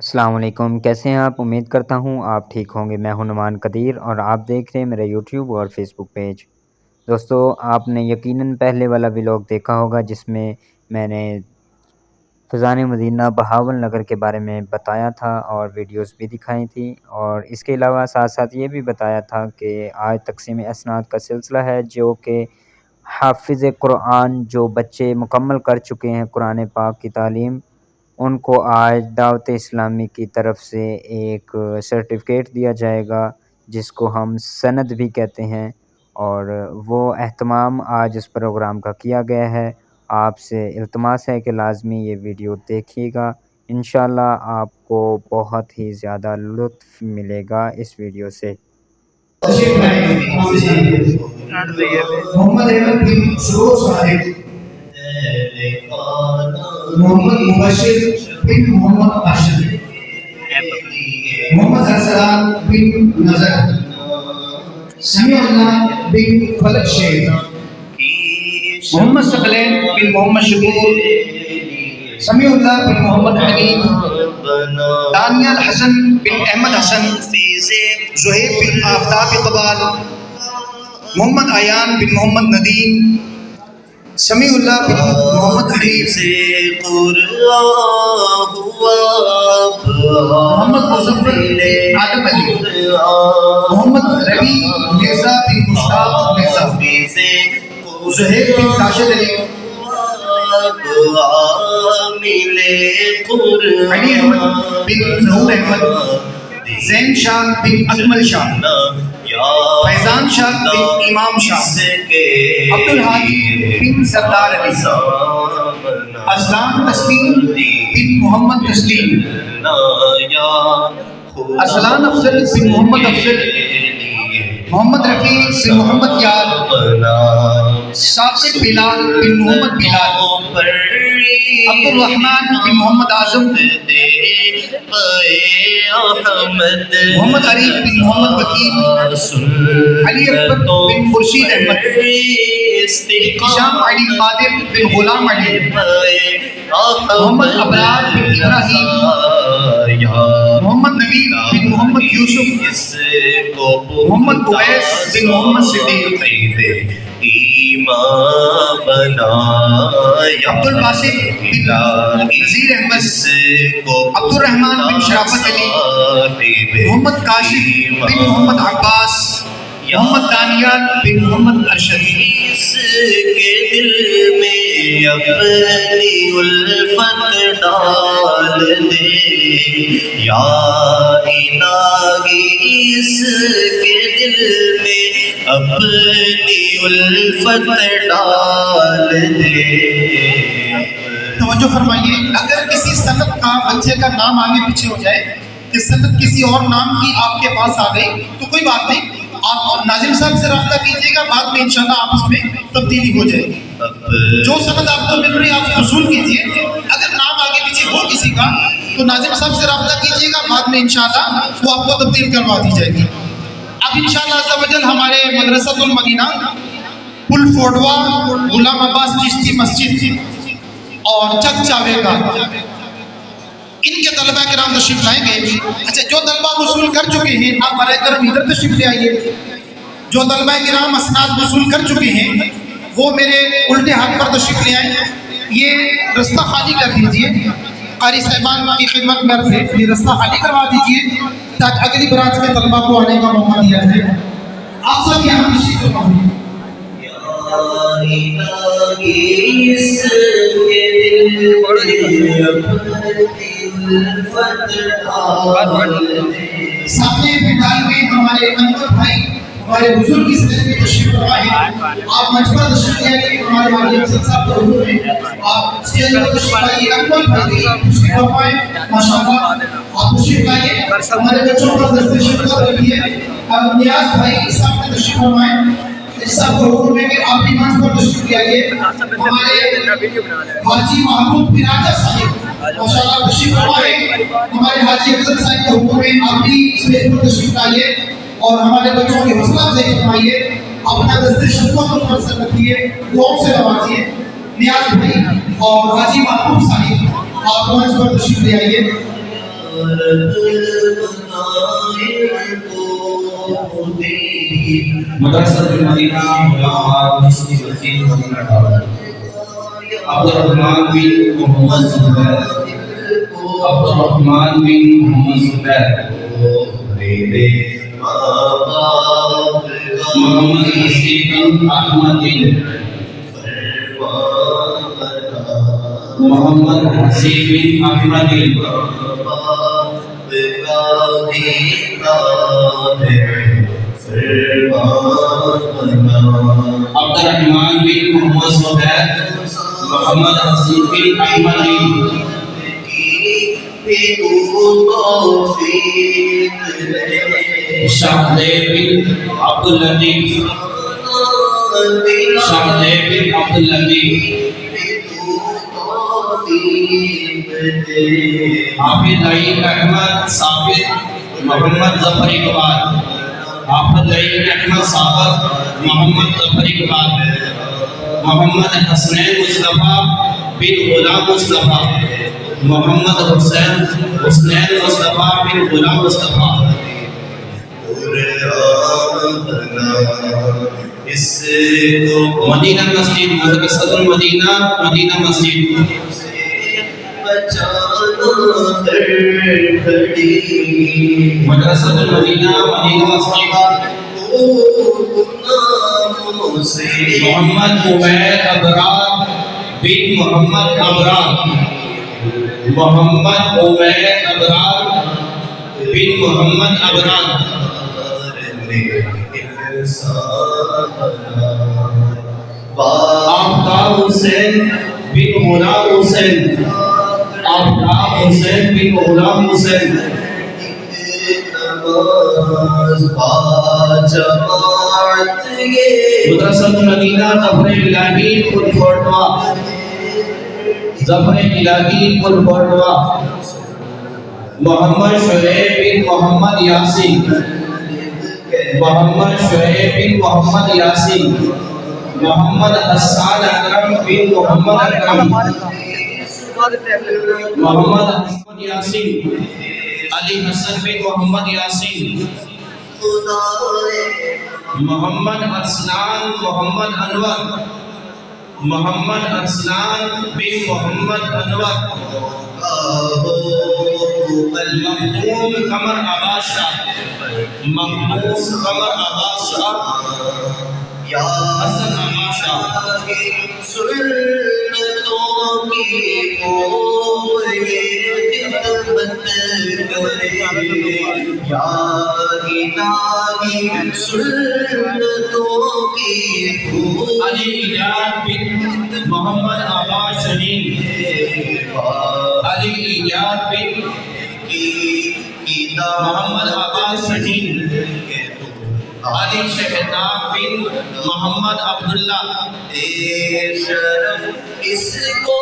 السلام علیکم، کیسے ہیں آپ؟ امید کرتا ہوں آپ ٹھیک ہوں گے۔ میں ہوں نعمان قدیر اور آپ دیکھ رہے ہیں میرا یوٹیوب اور فیس بک پیج۔ دوستو، آپ نے یقیناً پہلے والا ولاگ دیکھا ہوگا جس میں نے فیضان مدینہ بہاول نگر کے بارے میں بتایا تھا اور ویڈیوز بھی دکھائی تھی، اور اس کے علاوہ ساتھ ساتھ یہ بھی بتایا تھا کہ آج تقسیم اسناد کا سلسلہ ہے، جو کہ حافظ قرآن جو بچے مکمل کر چکے ہیں قرآن پاک کی تعلیم، ان کو آج دعوت اسلامی کی طرف سے ایک سرٹیفکیٹ دیا جائے گا جس کو ہم سند بھی کہتے ہیں، اور وہ اہتمام آج اس پروگرام کا کیا گیا ہے۔ آپ سے التماس ہے کہ لازمی یہ ویڈیو دیکھیے گا، انشاءاللہ آپ کو بہت ہی زیادہ لطف ملے گا اس ویڈیو سے۔ محمد احمد بن سرور صاحب، محمد مبشر بن محمد اشرف، محمد حسن بن نظر، سمیع اللہ بن فلک شیخ، محمد ثقلین بن محمد شکور، سمیع اللہ بن محمد حنیف، دانیال حسن بن احمد حسن، زہیب بن آفتاب اقبال، محمد عیان بن محمد ندیم، سمیع اللہ بن محمد حنیف، محمد مظفر عالم علی، محمد ربی مرزا بن مشتاق مرزا، زہیب بن راشد علی، علی احمد بن ظہور احمد، زین شاہ بن اکمل شاہ، فیضان شاہ بن امام شاہ، عبدالحادی بن سردار علی، اسلام تسلیم بن محمد تسلیم، ارسلان افضل بن محمد افضل، محمد رفیع بن محمد یار، ثاقب بلال بن محمد بلال، عبدالرحمن بن محمد اعظم، محمد عریف بن محمد وکیل، علی اکبر بن خورشید احمد، ہشام علی قادر بن غلام علی، محمد ابرار بن ابراہیم، محمد نبیل بن محمد یوسف، محمد اویس بن محمد صدیق، عبد الباسط بن نذیر احمد، عبد الرحمن بن شرافت علی، محمد کاشف بن محمد عباس، محمد دانیال بن محمد ارشد۔ اس کے دل میں اپنی الفت ڈال دے یا الہی، اس کے دل میں اپنی الفت ڈال دے۔ توجہ فرمائیے، اگر کسی سند کا بچے کا نام آگے پیچھے ہو جائے کہ سند کسی اور نام کی آپ کے پاس آ گئی تو کوئی بات نہیں، آپ ناظم صاحب سے رابطہ کیجیے گا، بعد میں انشاءاللہ آپس میں تبدیلی ہو جائے گی۔ جو سند آپ کو مل رہی ہے آپ وصول کیجیے، اگر نام آگے پیچھے ہو کسی کا تو ناظم صاحب سے رابطہ کیجیے گا، بعد میں انشاءاللہ وہ آپ کو تبدیل کروا دی جائے گی۔ اب انشاءاللہ عز و جل ہمارے مدرسۃ المدینہ پل فوٹوا غلام عباس چشتی مسجد اور چک چاوے کا ان کے طلبہ کرام تشریف لائیں گے۔ اچھا، جو طلبہ وصول کر چکے ہیں آپ برائے کرم ادھر تشریف لے آئیے۔ جو طلبہ کرام اسناد وصول کر چکے ہیں وہ میرے الٹے ہاتھ پر تشریف لے آئیں۔ یہ رستہ خالی کر دیجئے، قاری صاحبان کی خدمت میں عرض ہے یہ رستہ خالی کروا دیجئے تاکہ اگلی برانچ کے طلبہ کو آنے کا موقع دیا جائے۔ آپ سب یہاں تشریف فرمائیے۔ سامنے بیٹھائے ہوئے ہمارے انور بھائی ہمارے بزرگ کی صدر میں تشریف فرمائے، آپ منچ پر تشریف لے آئیے۔ ہمارے حاجی افضل صاحب کا حضور ہے، آپ اسٹیج پر تشریف لائیے۔ انور بھائی تشریف فرمائے، ماشاءاللہ آپ تشریف لائیے۔ ہمارے بچوں پر دست شرکت رکھیے۔ نیاز بھائی سامنے تشریف فرمائے، صاحب کو حکم ہے کہ آپ بھی منچ پر تشریف لے آئیے۔ ہمارے حاجی محمود پیراجہ صاحب ماشاءاللہ تشریف فرمائے، ہمارے حاجی افضل صاحب کا حکم ہے آپ بھی اسٹیج پر تشریف لائیے اور ہمارے بچوں کی حوصلہ افزائی فرمائیے، اپنا دست شفقت پر سر رکھیے، دعاؤں سے نوازیے۔ نیاز بھائی اور حاجی محمود صاحب آپ منچ پر تشریف لے آئیے۔ مدرسۃ المدینہ ملامات اس کی وسیع مدینہ عبد الرحمن بن محمد زبیر عبد الرحمن بن محمد زبیر محمد حسین احمد محمد حسین احمد عبد الرحمن بن محمد زبیر محمد حسین بن احمد شاہزیب بن عبد اللطیف شاہزیب بن عبد اللطیف حافظ عید احمد ثابت محمد ظفر اقبال حافظ عید احمد ثابت محمد ظفر اقبال محمد حسنین مصطفیٰ بن غلام مصطفیٰ محمد حسنین مصطفیٰ بن غلام مصطفیٰ مدینہ مسجد مدرسۃ المدینہ مدینہ مسجد مدرسۃ المدینہ مدینہ مسجد محمد عبید ابرار بن محمد ابرار محمد عبید ابرار بن محمد ابرار آفتاب حسین بن غلام حسین آفتاب حسین بن غلام حسین مدرسۃ المدینہ ظفر الہی پل کوٹوا ظفر الہی پل کوٹوا محمد شعیب بن محمد یاسین محمد شعیب بن محمد یاسین محمد حسان اکرم بن محمد اکرم محمد حسن یاسین علی حسن بن محمد یاسین محمد ارسلان محمد انور محمد ارسلان بن محمد انور مخدوم قمر عباس شاہ مخدوم قمر عباس شاہ حسن عباس شاہ سنتوں کی علی ایجاد بن محمد عباس شنین علی ایجاد بن محمد عباس شنین علی شہزاد بن محمد عبداللہ اس کو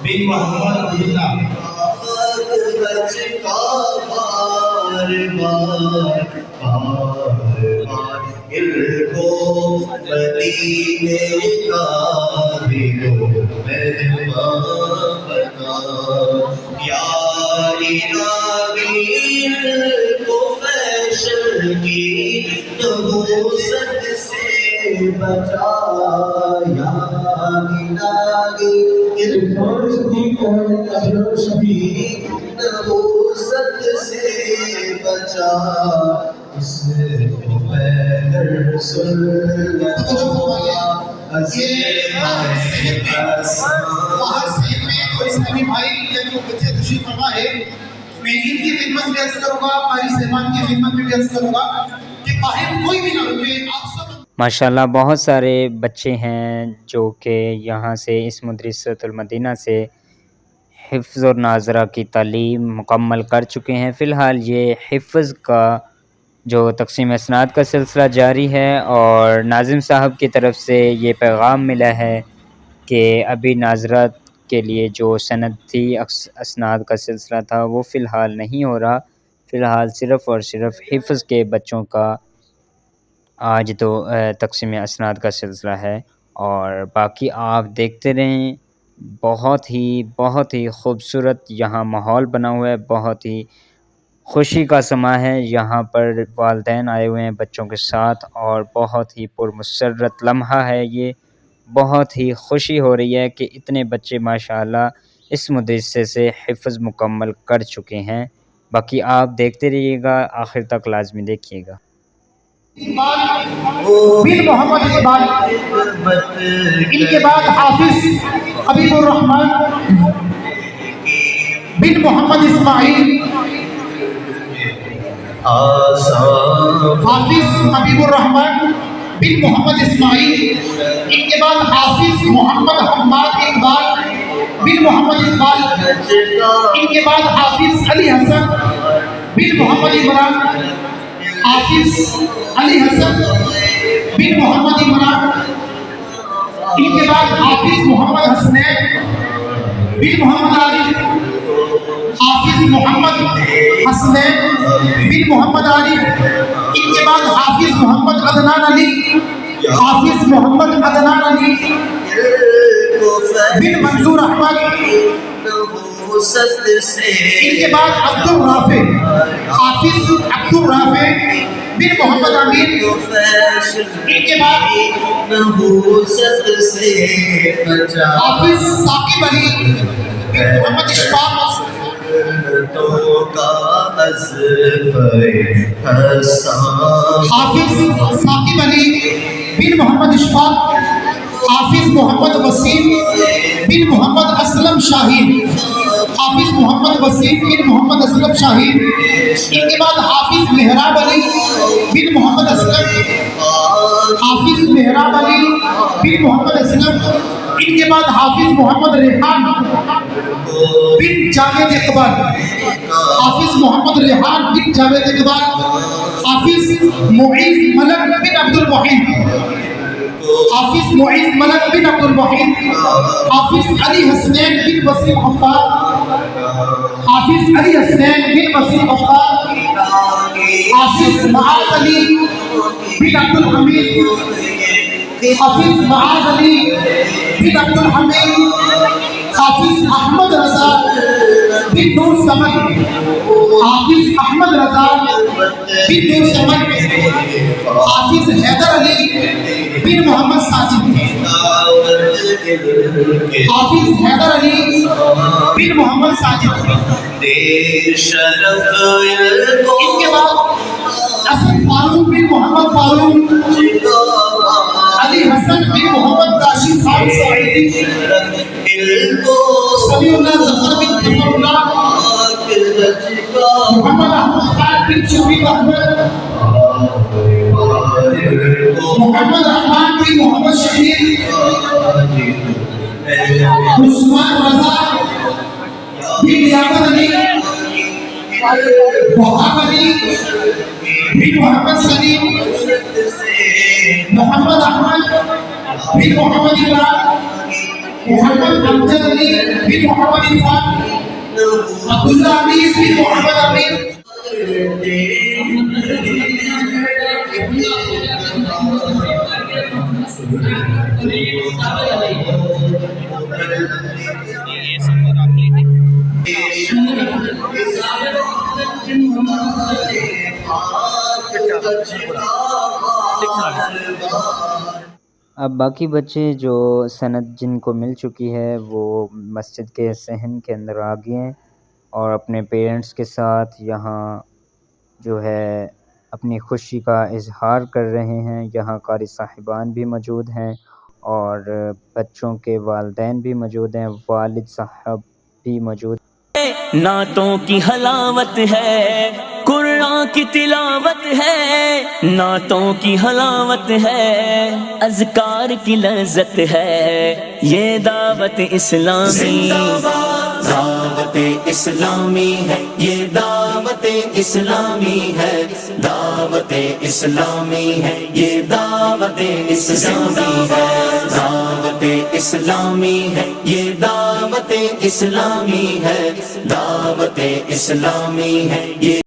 بن محمد عبداللہ اسلامی بھائی جو بچے تشریف فرما ہے میں ان کی خدمت میں عرض کروں گا قاری صاحبان کی خدمت میں عرض کروں گا کہ باہر کوئی بھی نہ رکے آپ سب ماشاءاللہ بہت سارے بچے ہیں جو کہ یہاں سے اس مدرسۃ المدینہ سے حفظ اور ناظرہ کی تعلیم مکمل کر چکے ہیں۔ فی الحال یہ حفظ کا جو تقسیم اسناد کا سلسلہ جاری ہے اور ناظم صاحب کی طرف سے یہ پیغام ملا ہے کہ ابھی ناظرات کے لیے جو سندی اسناد کا سلسلہ تھا وہ فی الحال نہیں ہو رہا، فی الحال صرف اور صرف حفظ کے بچوں کا آج تو تقسیم اسناد کا سلسلہ ہے، اور باقی آپ دیکھتے رہیں بہت ہی خوبصورت یہاں ماحول بنا ہوا ہے، بہت ہی خوشی کا سماں ہے۔ یہاں پر والدین آئے ہوئے ہیں بچوں کے ساتھ، اور بہت ہی پرمسرت لمحہ ہے یہ۔ بہت ہی خوشی ہو رہی ہے کہ اتنے بچے ماشاءاللہ اس مدرسے سے حفظ مکمل کر چکے ہیں۔ باقی آپ دیکھتے رہیے گا، آخر تک لازمی دیکھیے گا۔ بن محمد اقبال، ان کے بعد حافظ حبیب الرحمن بن محمد اسماعیل، حافظ حبیب الرحمن بن محمد اسماعیل، ان کے بعد حافظ محمد حماد اقبال بن محمد اقبال، ان کے بعد حافظ علی حسن بن محمد عمران، حافظ علی حسن بن محمد عمران، ان کے بعد حافظ محمد حسنین بن محمد عارف، حافظ محمد حسنین بن محمد عارف، ان کے بعد حافظ محمد عدنان علی، حافظ محمد عدنان علی بن منظور احمد، ان کے بعد عبد الرافع، حافظ عبد الرافع بن محمد امین، ان کے بعد حافظ ثاقب علی بن محمد اشفاق، حافظ ثاقب علی بن محمد اشفاق، حافظ محمد وسیم بن محمد اسلم شاہین، حافظ محمد وسیم بن محمد اسلم شاہین، ان کے بعد حافظ محراب علی بن محمد اسلم، حافظ محراب علی بن محمد اسلم، ان کے بعد حافظ محمد ریحان بن جاوید اقبال، حافظ محمد ریحان بن جاوید اقبال، حافظ معیز ملک بن عبد المحید، حافظ معیز ملک بن عبد المحید، حافظ علی حسنین بن وسیم غفار، حافظ علی حسنین بن وسیم غفار، حافظ معاذ علی بن عبد الحمید، حافظ معاذ علی بن عبد الحمید، حافظ احمد رضا بن نور سمد، حافظ احمد رضا بن نور سمد، حافظ حیدر علی بن محمد ساجد، حافظ حیدر علی بن محمد ساجد، ان کے بعد اسد فاروق بن محمد فاروق، علی حسن بن محمد کاشف خان سعیدی، سمیع اللہ ظفر بن ظفر اللہ، محمد احمد خان بن شفیق احمد، محمد رحمان بن محمد شہید، عثمان رضا بن لیاقت علی، وہاب علی بن محمد سلیم، محمد احمد بن محمد عمران، محمد امجد علی بن محمد عرفان، عبداللہ امیر بن محمد امیر۔ اب باقی بچے جو سند جن کو مل چکی ہے وہ مسجد کے صحن کے اندر آ گئے ہیں اور اپنے پیرنٹس کے ساتھ یہاں جو ہے اپنی خوشی کا اظہار کر رہے ہیں۔ یہاں قاری صاحبان بھی موجود ہیں اور بچوں کے والدین بھی موجود ہیں، والد صاحب بھی موجود ہیں۔ نعتوں کی حلاوت ہے، قرآن کی تلاوت ہے، نعتوں کی حلاوت ہے، اذکار کی لذت ہے، یہ دعوت اسلامی، دعوت اسلامی ہے، یہ دعوت اسلامی ہے، دعوت اسلامی ہے، یہ دعوت اسلامی ہے، دعوت اسلامی ہے، یہ دعوت اسلامی ہے، دعوت اسلامی ہے یہ